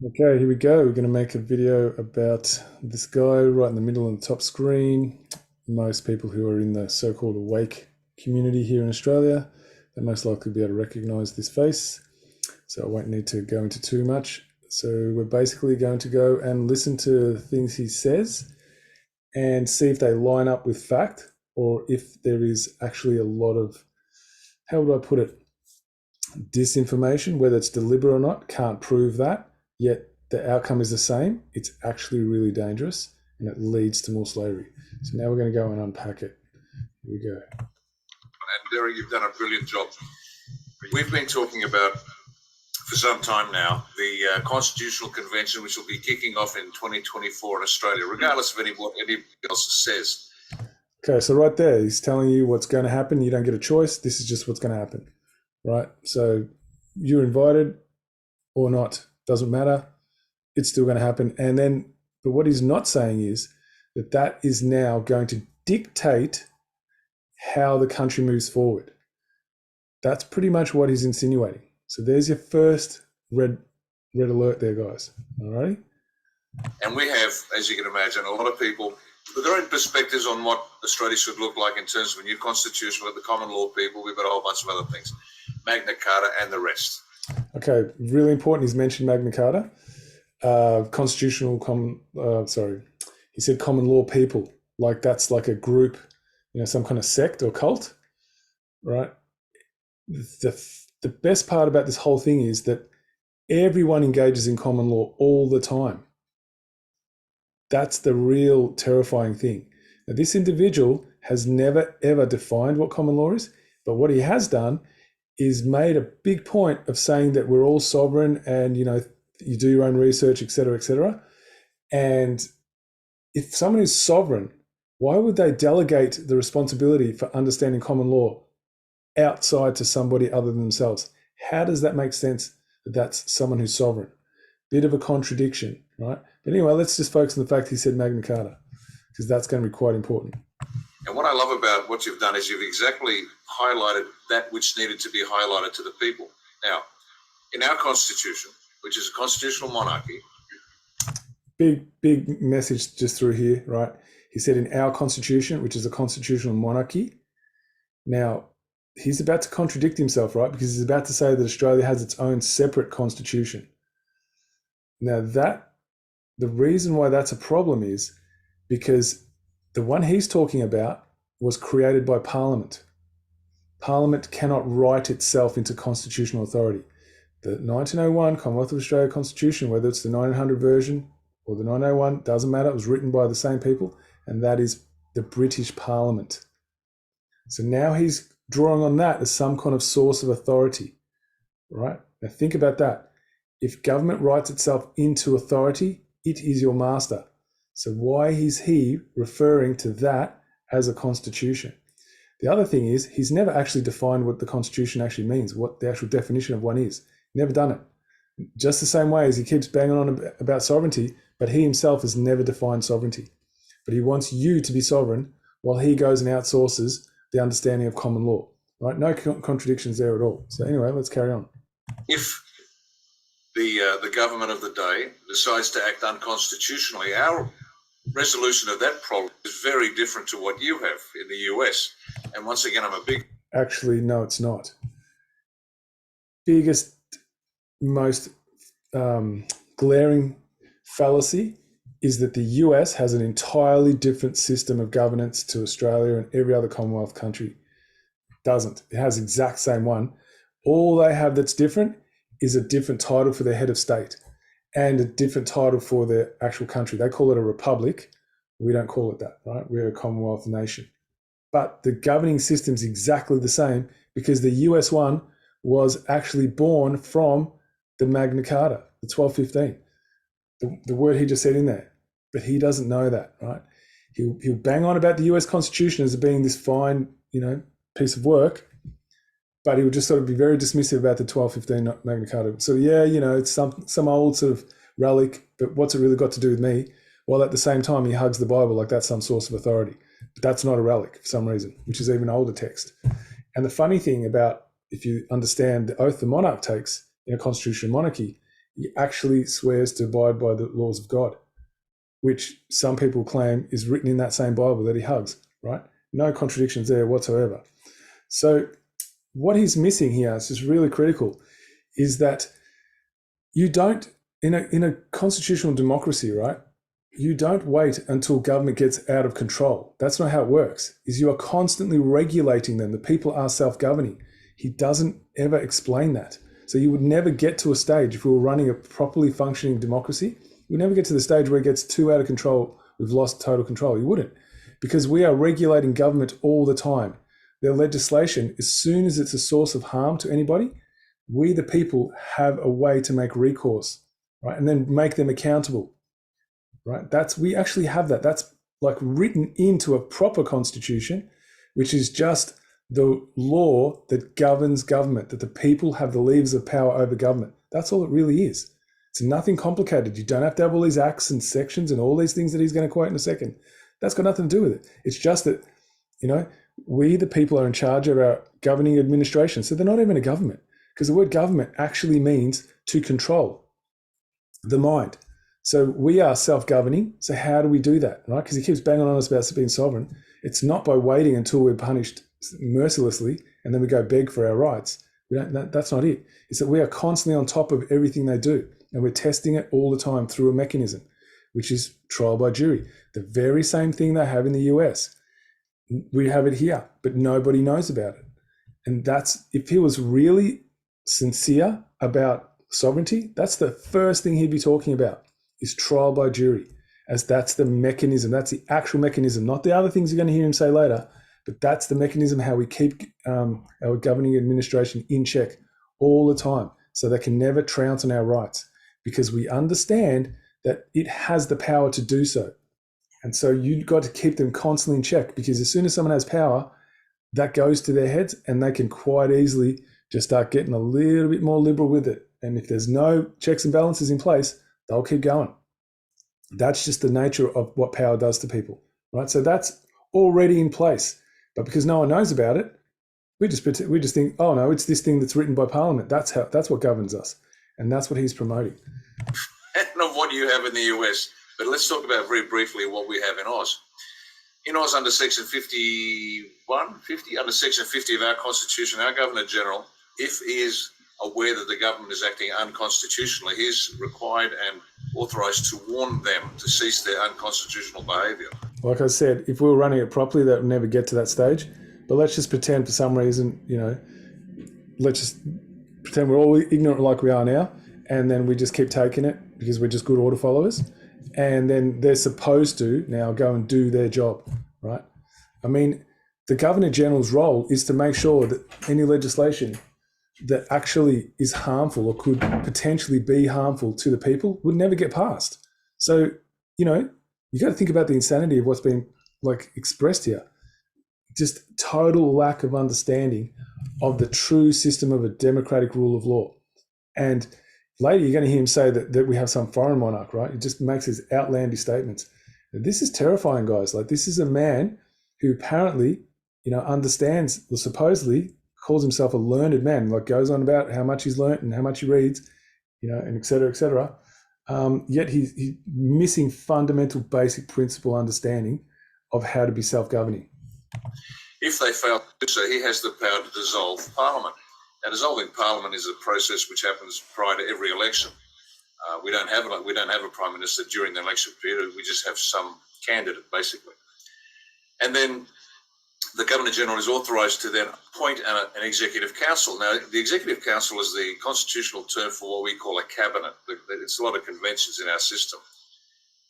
Okay, here we go. We're going to make a video about this guy right in the middle on the top screen. Most people who are in the so-called awake community here in Australia, they're most likely to be able to recognize this face. So I won't need to go into too much. So we're basically going to go and listen to things he says and see if they line up with fact or if there is actually a lot of, how would I put it, disinformation, whether it's deliberate or not, can't prove that, yet the outcome is the same. It's actually really dangerous and it leads to more slavery. So now we're going to go and unpack it. Here we go. And Derek, you've done a brilliant job. We've been talking about for some time now the Constitutional Convention, which will be kicking off in 2024 in Australia, regardless of what anybody else says. Okay, so right there, he's telling you what's going to happen. You don't get a choice. This is just what's going to happen, right? So you're invited or not, doesn't matter. It's still going to happen. And then, but what he's not saying is that that is now going to dictate how the country moves forward. That's pretty much what he's insinuating. So there's your first red alert there, guys. All right. And we have, as you can imagine, a lot of people with their own perspectives on what Australia should look like in terms of a new constitution with the common law people. We've got a whole bunch of other things, Magna Carta and the rest. Okay, really important. He's mentioned Magna Carta, he said common law people, like that's like a group, some kind of sect or cult, right? The best part about this whole thing is that everyone engages in common law all the time. That's the real terrifying thing. Now, this individual has never ever defined what common law is, but what he has done is made a big point of saying that we're all sovereign and, you do your own research, et cetera, et cetera. And if someone is sovereign, why would they delegate the responsibility for understanding common law outside to somebody other than themselves? How does that make sense that that's someone who's sovereign? Bit of a contradiction, right? But anyway, let's just focus on the fact he said Magna Carta, because that's going to be quite important. And what I love about what you've done is you've exactly highlighted that which needed to be highlighted to the people. Now, in our constitution, which is a constitutional monarchy. Big message just through here, right? He said in our constitution, which is a constitutional monarchy. Now, he's about to contradict himself, right? Because he's about to say that Australia has its own separate constitution. Now, the reason why that's a problem is because the one he's talking about was created by Parliament. Parliament cannot write itself into constitutional authority. The 1901 Commonwealth of Australia Constitution, whether it's the 1900 version or the 1901, doesn't matter. It was written by the same people, and that is the British Parliament. So now he's drawing on that as some kind of source of authority, right? Now think about that. If government writes itself into authority, it is your master. So why is he referring to that as a constitution? The other thing is he's never actually defined what the constitution actually means, what the actual definition of one is. Never done it. Just the same way as he keeps banging on about sovereignty, but he himself has never defined sovereignty. But he wants you to be sovereign while he goes and outsources the understanding of common law, right? No contradictions there at all. So anyway, let's carry on. If the government of the day decides to act unconstitutionally, our resolution of that problem is very different to what you have in the US. And once again, Actually, no, it's not. Biggest, most glaring fallacy is that the US has an entirely different system of governance to Australia and every other Commonwealth country. It doesn't. It has the exact same one. All they have that's different is a different title for their head of state and a different title for their actual country. They call it a republic. We don't call it that, right? We're a Commonwealth nation. But the governing system's exactly the same because the US one was actually born from the Magna Carta, the 1215. The word he just said in there. But he doesn't know that, right? He'll bang on about the US Constitution as being this fine, piece of work, but he would just sort of be very dismissive about the 1215 Magna Carta. So it's some old sort of relic, but what's it really got to do with me? While at the same time he hugs the Bible like that's some source of authority. But that's not a relic for some reason, which is even older text. And the funny thing about, if you understand the oath the monarch takes in a constitutional monarchy, he actually swears to abide by the laws of God, which some people claim is written in that same Bible that he hugs, right? No contradictions there whatsoever. So what he's missing here, it's just really critical, is that you don't, in a constitutional democracy, right, you don't wait until government gets out of control. That's not how it works, is you are constantly regulating them. The people are self-governing. He doesn't ever explain that. So you would never get to a stage, if we were running a properly functioning democracy, we never get to the stage where it gets too out of control, we've lost total control. You wouldn't, because we are regulating government all the time. Their legislation, as soon as it's a source of harm to anybody, we the people have a way to make recourse, right? And then make them accountable, right? We actually have that. That's like written into a proper constitution, which is just the law that governs government, that the people have the levers of power over government. That's all it really is. It's nothing complicated. You don't have to have all these acts and sections and all these things that he's going to quote in a second. That's got nothing to do with it. It's just that, we the people are in charge of our governing administration. So they're not even a government, because the word government actually means to control the mind. So we are self-governing. So how do we do that, right? Because he keeps banging on us about being sovereign. It's not by waiting until we're punished mercilessly and then we go beg for our rights. That's not it. It's that we are constantly on top of everything they do, and we're testing it all the time through a mechanism, which is trial by jury. The very same thing they have in the US. We have it here, but nobody knows about it. And that's, if he was really sincere about sovereignty, that's the first thing he'd be talking about, is trial by jury, as that's the mechanism. That's the actual mechanism, not the other things you're going to hear him say later, but that's the mechanism how we keep our governing administration in check all the time, so they can never trounce on our rights, because we understand that it has the power to do so. And so you've got to keep them constantly in check, because as soon as someone has power, that goes to their heads and they can quite easily just start getting a little bit more liberal with it. And if there's no checks and balances in place, they'll keep going. That's just the nature of what power does to people, right? So that's already in place. But because no one knows about it, we just think, oh no, it's this thing that's written by Parliament. That's what governs us, and that's what he's promoting. And of what you have in the US, but let's talk about very briefly what we have in Oz. In Oz, under Section 50, under Section 50 of our Constitution, our Governor General, if he is aware that the government is acting unconstitutionally, he is required and authorised to warn them to cease their unconstitutional behaviour. Like I said, if we were running it properly, that would never get to that stage. But let's just pretend for some reason, let's just pretend we're all ignorant like we are now, and then we just keep taking it because we're just good order followers. And then they're supposed to now go and do their job, right? I mean, the Governor General's role is to make sure that any legislation that actually is harmful or could potentially be harmful to the people would never get passed. So, you got to think about the insanity of what's being expressed here. Just total lack of understanding of the true system of a democratic rule of law. And later you're going to hear him say that we have some foreign monarch, right? He just makes his outlandish statements. This is terrifying, guys. This is a man who apparently, understands, or supposedly calls himself a learned man, goes on about how much he's learned and how much he reads, and et cetera, et cetera. Yet he's missing fundamental basic principle understanding of how to be self-governing. If they fail to do so, he has the power to dissolve Parliament. Now, dissolving Parliament is a process which happens prior to every election. We don't have a Prime Minister during the election period. We just have some candidate, basically. And then the Governor General is authorised to then appoint an Executive Council. Now, the Executive Council is the constitutional term for what we call a cabinet. It's a lot of conventions in our system.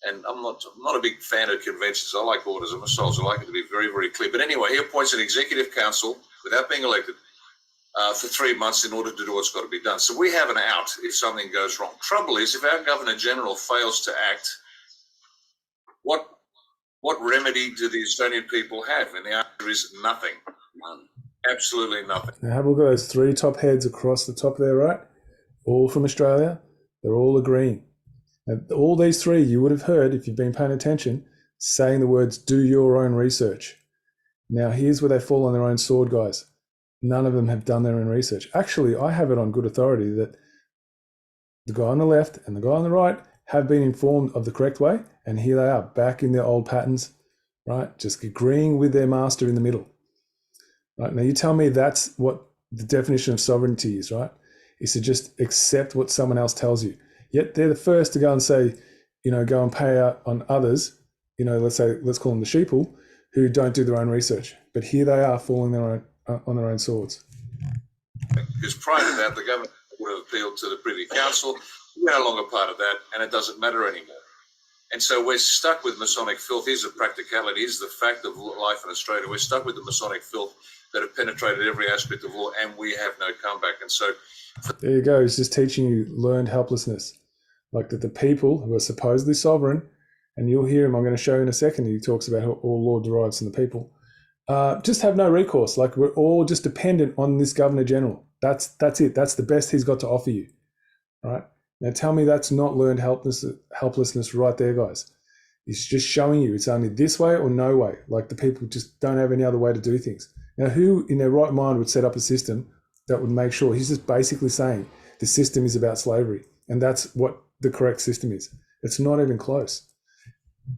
And I'm not a big fan of conventions. I like orders. I'm a soldier. I like it to be very, very clear. But anyway, he appoints an Executive Council without being elected for 3 months in order to do what's got to be done. So we have an out if something goes wrong. Trouble is, if our Governor General fails to act, what remedy do the Estonian people have? And the answer is nothing. None. Absolutely nothing. Now have a look at those three top heads across the top there, right? All from Australia. They're all agreeing. Now, all these three you would have heard, if you've been paying attention, saying the words, do your own research. Now here's where they fall on their own sword, guys. None of them have done their own research. Actually, I have it on good authority that the guy on the left and the guy on the right have been informed of the correct way, and here they are back in their old patterns, right? Just agreeing with their master in the middle. Right? Now you tell me that's what the definition of sovereignty is, right? Is to just accept what someone else tells you. Yet they're the first to go and say, go and pay out on others, let's call them the sheeple, who don't do their own research. But here they are falling on their own swords. Because prior to that, the government would have appealed to the Privy Council. We're no longer part of that, and it doesn't matter anymore. And so we're stuck with Masonic filth. Here's the practicality. Here's the fact of life in Australia. We're stuck with the Masonic filth that have penetrated every aspect of law, and we have no comeback. And so there you go. He's just teaching you learned helplessness. Like that the people who are supposedly sovereign, and you'll hear him, I'm going to show you in a second, he talks about how all law derives from the people, just have no recourse. Like we're all just dependent on this Governor General. That's it. That's the best he's got to offer you, right? Now tell me that's not learned helplessness right there, guys. He's just showing you it's only this way or no way. Like the people just don't have any other way to do things. Now who in their right mind would set up a system that would make sure? He's just basically saying the system is about slavery, and that's what the correct system is. It's not even close.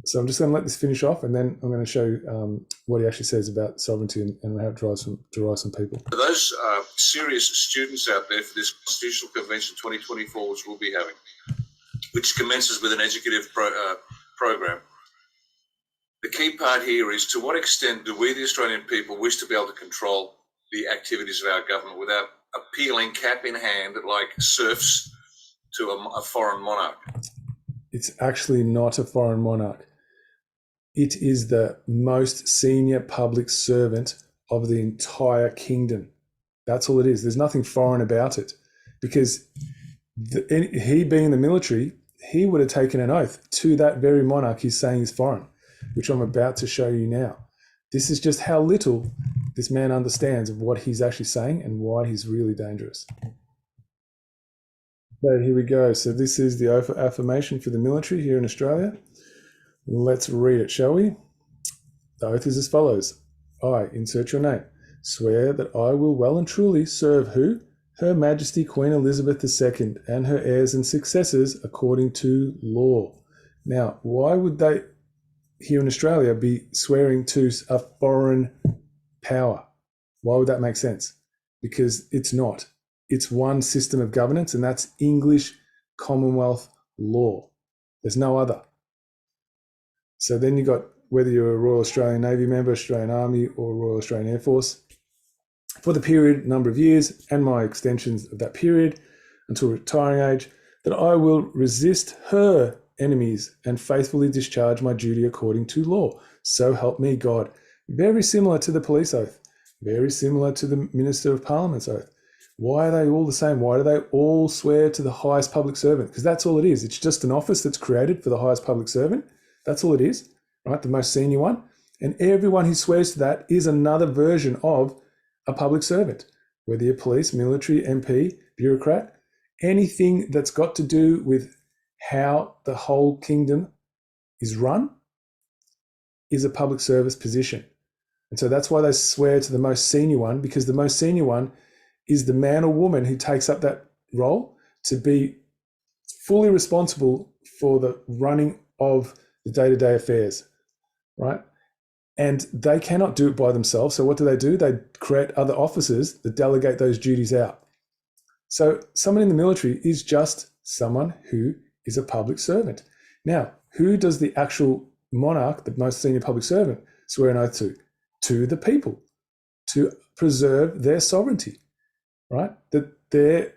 So I'm just going to let this finish off, and then I'm going to show you what he actually says about sovereignty and how it derives from people. For those serious students out there for this Constitutional Convention 2024, which we'll be having, which commences with an educative program, the key part here is to what extent do we, the Australian people, wish to be able to control the activities of our government without appealing cap in hand like serfs to a foreign monarch? It's actually not a foreign monarch. It is the most senior public servant of the entire kingdom. That's all it is. There's nothing foreign about it, because he being in the military, he would have taken an oath to that very monarch he's saying is foreign, which I'm about to show you now. This is just how little this man understands of what he's actually saying and why he's really dangerous. So here we go. So this is the oath of affirmation for the military here in Australia. Let's read it, shall we? The oath is as follows. I, insert your name, swear that I will well and truly serve who? Her Majesty Queen Elizabeth II and her heirs and successors according to law. Now, why would they here in Australia be swearing to a foreign power? Why would that make sense? Because it's not. It's one system of governance, and that's English Commonwealth law. There's no other. So then you got, whether you're a Royal Australian Navy member, Australian Army, or Royal Australian Air Force, for the period, number of years, and my extensions of that period until retiring age, that I will resist her enemies and faithfully discharge my duty according to law. So help me God. Very similar to the police oath. Very similar to the Minister of Parliament's oath. Why are they all the same? Why do they all swear to the highest public servant? Because that's all it is. It's just an office that's created for the highest public servant. That's all it is, right? The most senior one. And everyone who swears to that is another version of a public servant, whether you're police, military, MP, bureaucrat, anything that's got to do with how the whole kingdom is run is a public service position. And so that's why they swear to the most senior one, because the most senior one is the man or woman who takes up that role to be fully responsible for the running of the day-to-day affairs, right? And they cannot do it by themselves. So what do? They create other officers that delegate those duties out. So someone in the military is just someone who is a public servant. Now, who does the actual monarch, the most senior public servant, swear an oath to? To the people, to preserve their sovereignty, right? That they're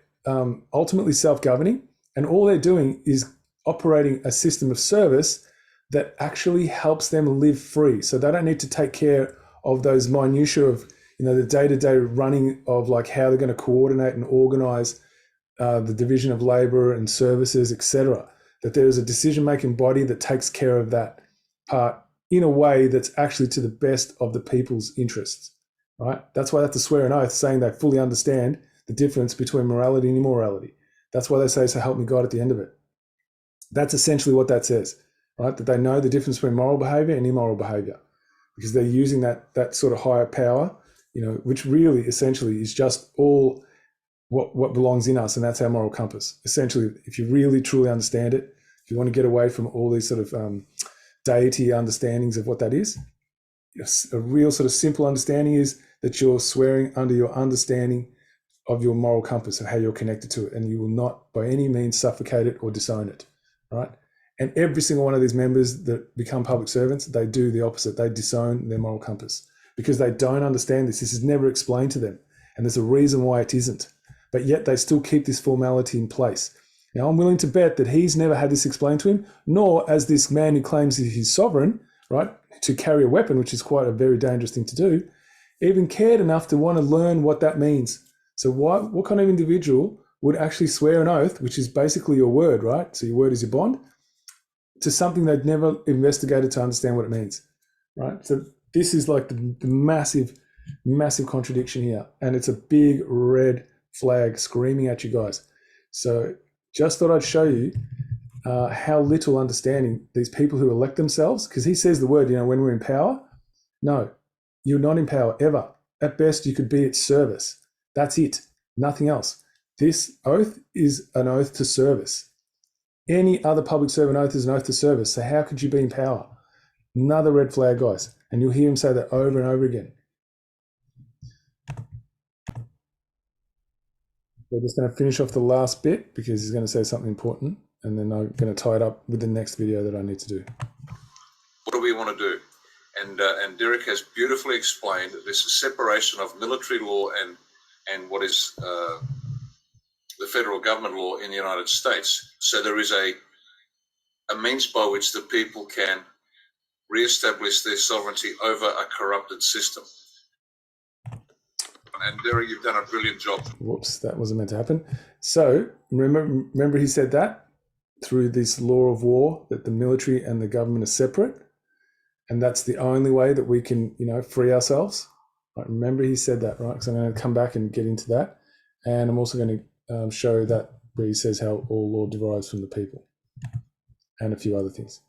ultimately self-governing, and all they're doing is operating a system of service that actually helps them live free. So they don't need to take care of those minutiae of, the day-to-day running of like how they're going to coordinate and organize the division of labor and services, etc. That there is a decision-making body that takes care of that part in a way that's actually to the best of the people's interests, right? That's why they have to swear an oath saying they fully understand the difference between morality and immorality. That's why they say, so help me God at the end of it. That's essentially what that says, right? That they know the difference between moral behavior and immoral behavior, because they're using that sort of higher power, which really essentially is just all what belongs in us, and that's our moral compass. Essentially, if you really truly understand it, if you want to get away from all these sort of deity understandings of what that is, a real sort of simple understanding is that you're swearing under your understanding of your moral compass, of how you're connected to it, and you will not by any means suffocate it or disown it, right? And every single one of these members that become public servants, they do the opposite. They disown their moral compass because they don't understand this. This is never explained to them, and there's a reason why it isn't. But yet they still keep this formality in place. Now, I'm willing to bet that he's never had this explained to him, nor as this man who claims he's sovereign, right, to carry a weapon, which is quite a very dangerous thing to do, even cared enough to want to learn what that means. So what kind of individual would actually swear an oath, which is basically your word, right? So your word is your bond, to something they'd never investigated to understand what it means, right? So this is like the massive, massive contradiction here. And it's a big red flag screaming at you guys. So just thought I'd show you how little understanding these people who elect themselves, because he says the word, when we're in power. No, you're not in power ever. At best, you could be at service. That's it, nothing else. This oath is an oath to service. Any other public servant oath is an oath to service. So how could you be in power? Another red flag, guys. And you'll hear him say that over and over again. We're just going to finish off the last bit because he's going to say something important, and then I'm going to tie it up with the next video that I need to do. What do we want to do? And Derek has beautifully explained this separation of military law and what is the federal government law in the United States. So there is a means by which the people can re-establish their sovereignty over a corrupted system. And Derek, you've done a brilliant job. Whoops, that wasn't meant to happen. So remember he said that through this law of war, that the military and the government are separate, and that's the only way that we can, free ourselves. Right, remember he said that, right? So I'm going to come back and get into that, and I'm also going to show that where he says how all law derives from the people, and a few other things.